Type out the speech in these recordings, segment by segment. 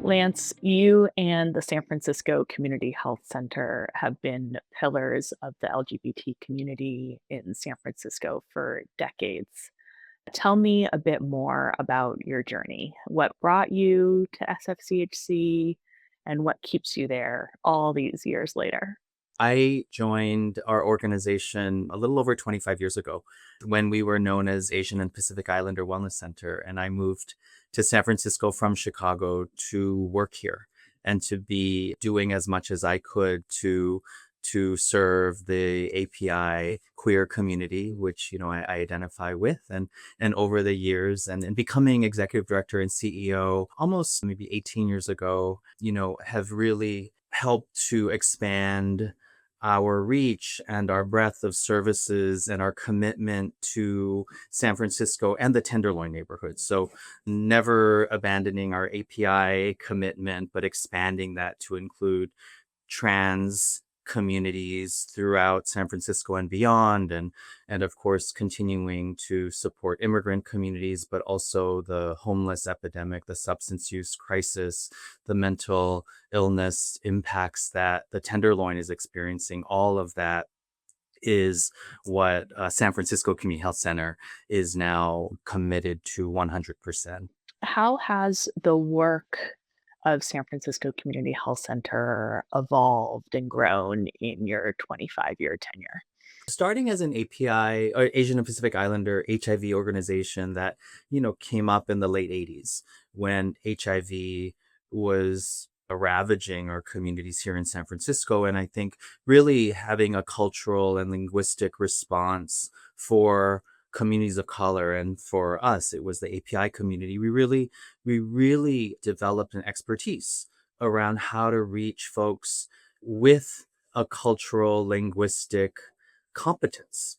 Lance, you and the San Francisco Community Health Center have been pillars of the LGBT community in San Francisco for decades. Tell me a bit more about your journey. What brought you to SFCHC and what keeps you there all these years later? I joined our organization a little over 25 years ago when we were known as Asian and Pacific Islander Wellness Center. And I moved to San Francisco from Chicago to work here and to be doing as much as I could to serve the API queer community, which, I identify with. And over the years and becoming executive director and CEO almost maybe 18 years ago, have really helped to expand our reach and our breadth of services and our commitment to San Francisco and the Tenderloin neighborhood. So never abandoning our API commitment, but expanding that to include trans communities throughout San Francisco and beyond, and of course continuing to support immigrant communities, but also the homeless epidemic, the substance use crisis, the mental illness impacts that the Tenderloin is experiencing. All of that is what San Francisco Community Health Center is now committed to 100%. How has the work of San Francisco Community Health Center evolved and grown in your 25-year tenure? Starting as an API or Asian and Pacific Islander HIV organization that, came up in the late 80s when HIV was ravaging our communities here in San Francisco. And I think really having a cultural and linguistic response for communities of color, and for us it was the API community. We really developed an expertise around how to reach folks with a cultural linguistic competence.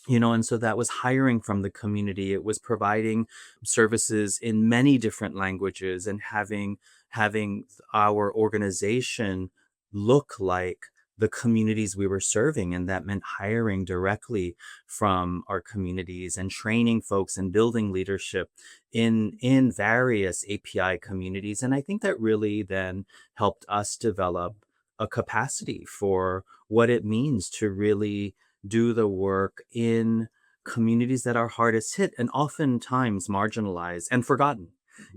And so that was hiring from the community. It was providing services in many different languages and having our organization look like the communities we were serving. And that meant hiring directly from our communities and training folks and building leadership in various API communities. And I think that really then helped us develop a capacity for what it means to really do the work in communities that are hardest hit and oftentimes marginalized and forgotten.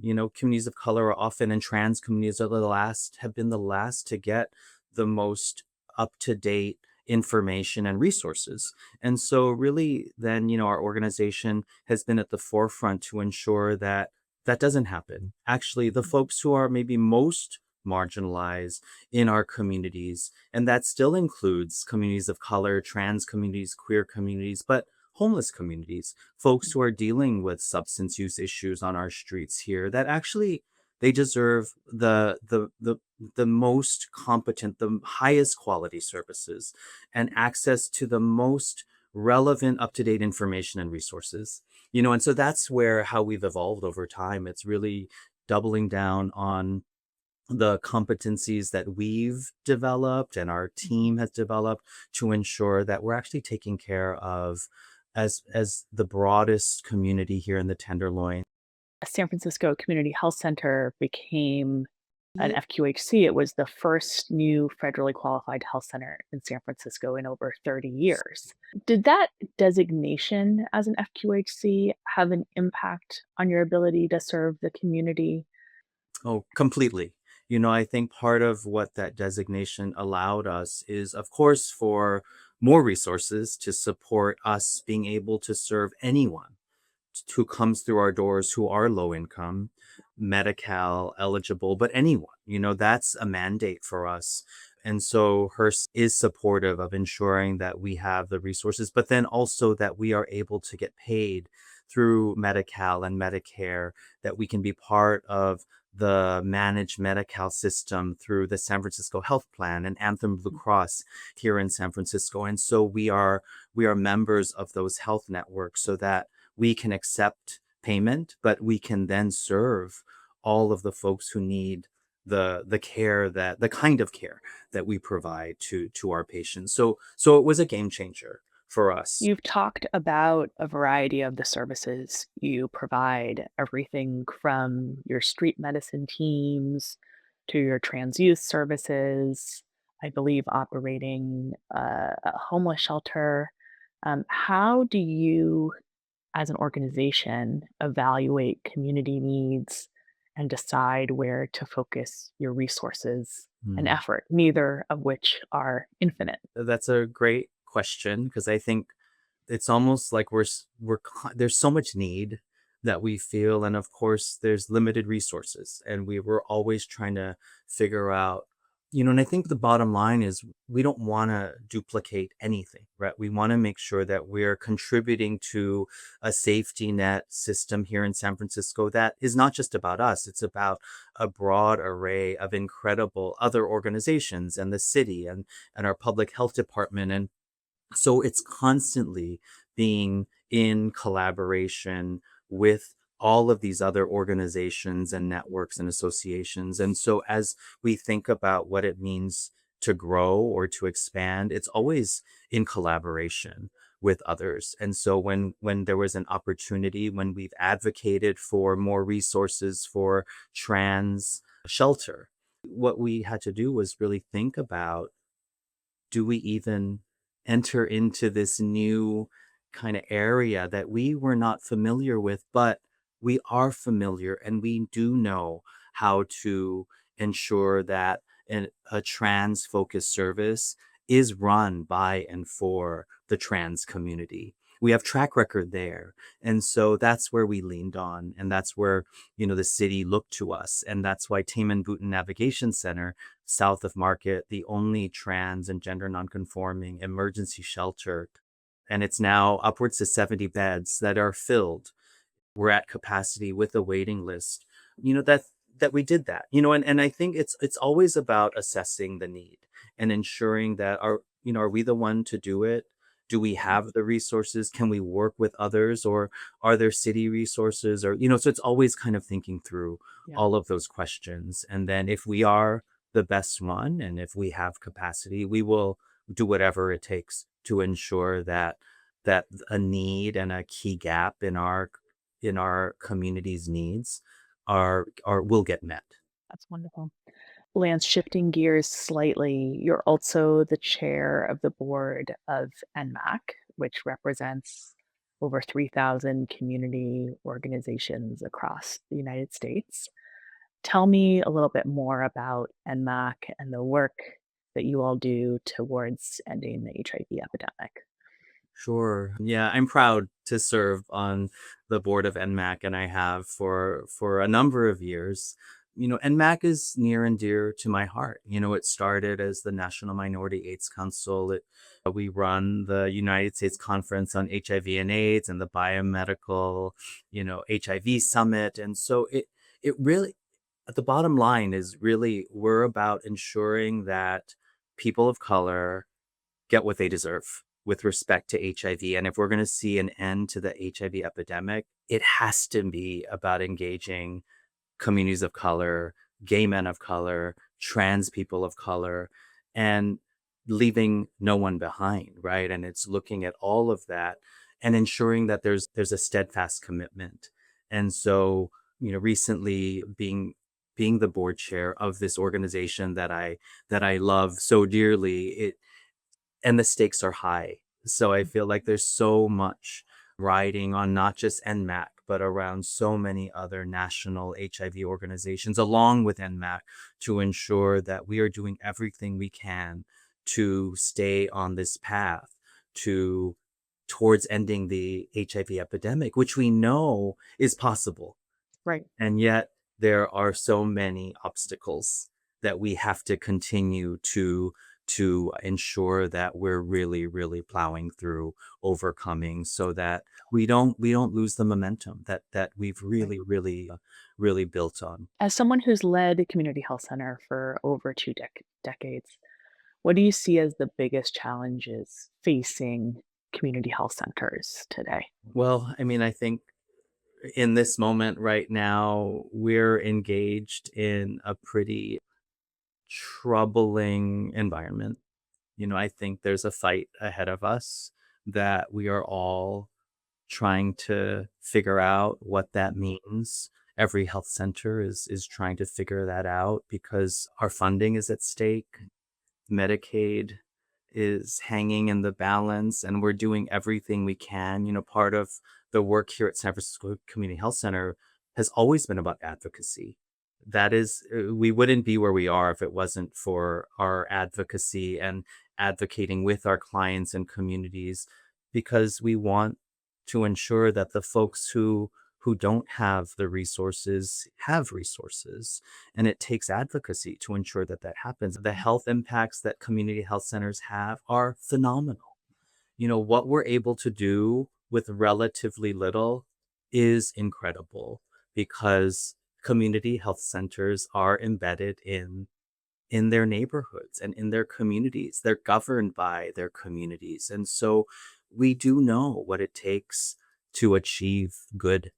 Communities of color are often, and trans communities have been the last to get the most up-to-date information and resources. And so really then, our organization has been at the forefront to ensure that that doesn't happen. Actually, the folks who are maybe most marginalized in our communities, and that still includes communities of color, trans communities, queer communities, but homeless communities, folks who are dealing with substance use issues on our streets here, that actually they deserve the most competent, the highest quality services and access to the most relevant, up-to-date information and resources. And so that's where how we've evolved over time. It's really doubling down on the competencies that we've developed and our team has developed to ensure that we're actually taking care of as the broadest community here in the Tenderloin. San Francisco Community Health Center became an FQHC. It was the first new federally qualified health center in San Francisco in over 30 years. Did that designation as an FQHC have an impact on your ability to serve the community? Oh, completely. I think part of what that designation allowed us is, of course, for more resources to support us being able to serve anyone who comes through our doors who are low income, Medi-Cal eligible, but anyone. That's a mandate for us. And so HRSA is supportive of ensuring that we have the resources, but then also that we are able to get paid through Medi-Cal and Medicare, that we can be part of the managed Medi-Cal system through the San Francisco Health Plan and Anthem Blue Cross here in San Francisco. And so we are members of those health networks so that we can accept payment, but we can then serve all of the folks who need the kind of care that we provide to our patients. So it was a game changer for us. You've talked about a variety of the services you provide, everything from your street medicine teams to your trans youth services, I believe operating a homeless shelter. How do you, as an organization, evaluate community needs and decide where to focus your resources and Hmm. effort, neither of which are infinite? That's a great question because I think it's almost like there's so much need that we feel, and of course there's limited resources, and we were always trying to figure out, and I think the bottom line is we don't want to duplicate anything, right? We want to make sure that we're contributing to a safety net system here in San Francisco that is not just about us, it's about a broad array of incredible other organizations and the city and our public health department. And so it's constantly being in collaboration with all of these other organizations and networks and associations. And so as we think about what it means to grow or to expand, it's always in collaboration with others. And so when there was an opportunity, when we've advocated for more resources for trans shelter, what we had to do was really think about, do we even enter into this new kind of area that we were not familiar with, but we are familiar and we do know how to ensure that a trans focused service is run by and for the trans community. We have track record there. And so that's where we leaned on. And that's where, the city looked to us. And that's why Taman Bhutan Navigation Center south of Market, the only trans and gender nonconforming emergency shelter. And it's now upwards to 70 beds that are filled. We're at capacity with a waiting list. That we did that. And I think it's always about assessing the need and ensuring that are we the one to do it? Do we have the resources? Can we work with others, or are there city resources, or so it's always kind of thinking through Yeah. all of those questions. And then if we are the best one and if we have capacity, we will do whatever it takes to ensure that a need and a key gap in our community's needs are will get met. That's wonderful. Lance, shifting gears slightly, you're also the chair of the board of NMAC, which represents over 3,000 community organizations across the United States. Tell me a little bit more about NMAC and the work that you all do towards ending the HIV epidemic. Sure. Yeah, I'm proud to serve on the board of NMAC, and I have for a number of years. NMAC is near and dear to my heart. It started as the National Minority AIDS Council. We run the United States Conference on HIV and AIDS and the Biomedical, HIV Summit. And so it really, at the bottom line is really we're about ensuring that people of color get what they deserve with respect to HIV. And if we're going to see an end to the HIV epidemic, it has to be about engaging communities of color, gay men of color, trans people of color, and leaving no one behind, right? And it's looking at all of that and ensuring that there's a steadfast commitment. And so, recently being the board chair of this organization that I love so dearly, and the stakes are high. So I feel like there's so much riding on not just NMAC, but around so many other national HIV organizations, along with NMAC, to ensure that we are doing everything we can to stay on this path to towards ending the HIV epidemic, which we know is possible. Right. And yet there are so many obstacles that we have to continue to ensure that we're really, really plowing through, overcoming, so that we don't lose the momentum that we've Right. really built on. As someone who's led a community health center for over two decades, what do you see as the biggest challenges facing community health centers today? Well, I mean, I think in this moment right now, we're engaged in a pretty troubling environment. I think there's a fight ahead of us that we are all trying to figure out what that means. Every health center is trying to figure that out because our funding is at stake. Medicaid is hanging in the balance, and we're doing everything we can. Part of the work here at San Francisco Community Health Center has always been about advocacy. That is, we wouldn't be where we are if it wasn't for our advocacy and advocating with our clients and communities, because we want to ensure that the folks who don't have the resources have resources, and it takes advocacy to ensure that that happens. The health impacts that community health centers have are phenomenal. What we're able to do with relatively little is incredible, because community health centers are embedded in their neighborhoods and in their communities. They're governed by their communities. And so we do know what it takes to achieve good,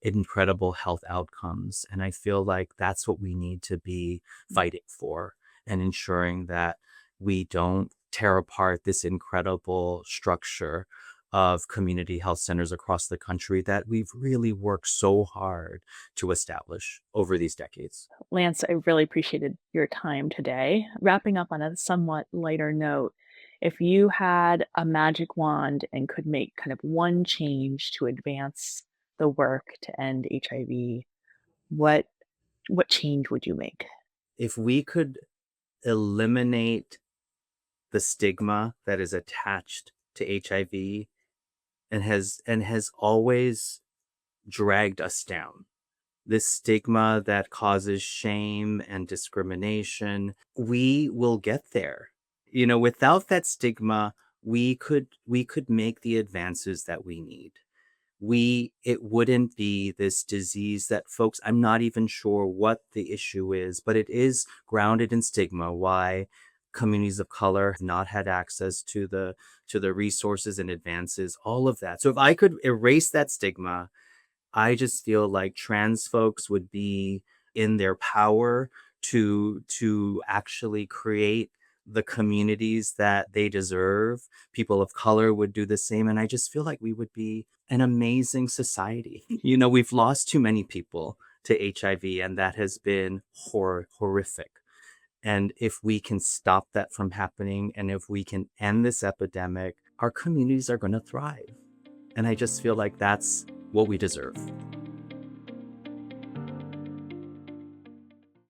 incredible health outcomes. And I feel like that's what we need to be fighting for, and ensuring that we don't tear apart this incredible structure of community health centers across the country that we've really worked so hard to establish over these decades. Lance, I really appreciated your time today. Wrapping up on a somewhat lighter note, if you had a magic wand and could make kind of one change to advance the work to end HIV, what what change would you make? If we could eliminate the stigma that is attached to HIV and has always dragged us down. This stigma that causes shame and discrimination, we will get there. Without that stigma, we could make the advances that we need. It wouldn't be this disease that, folks, I'm not even sure what the issue is, but it is grounded in stigma. Why communities of color have not had access to the resources and advances, all of that. So if I could erase that stigma, I just feel like trans folks would be in their power to actually create the communities that they deserve. People of color would do the same, and I just feel like we would be an amazing society. We've lost too many people to HIV, and that has been horrific. And if we can stop that from happening, and if we can end this epidemic, our communities are going to thrive. And I just feel like that's what we deserve.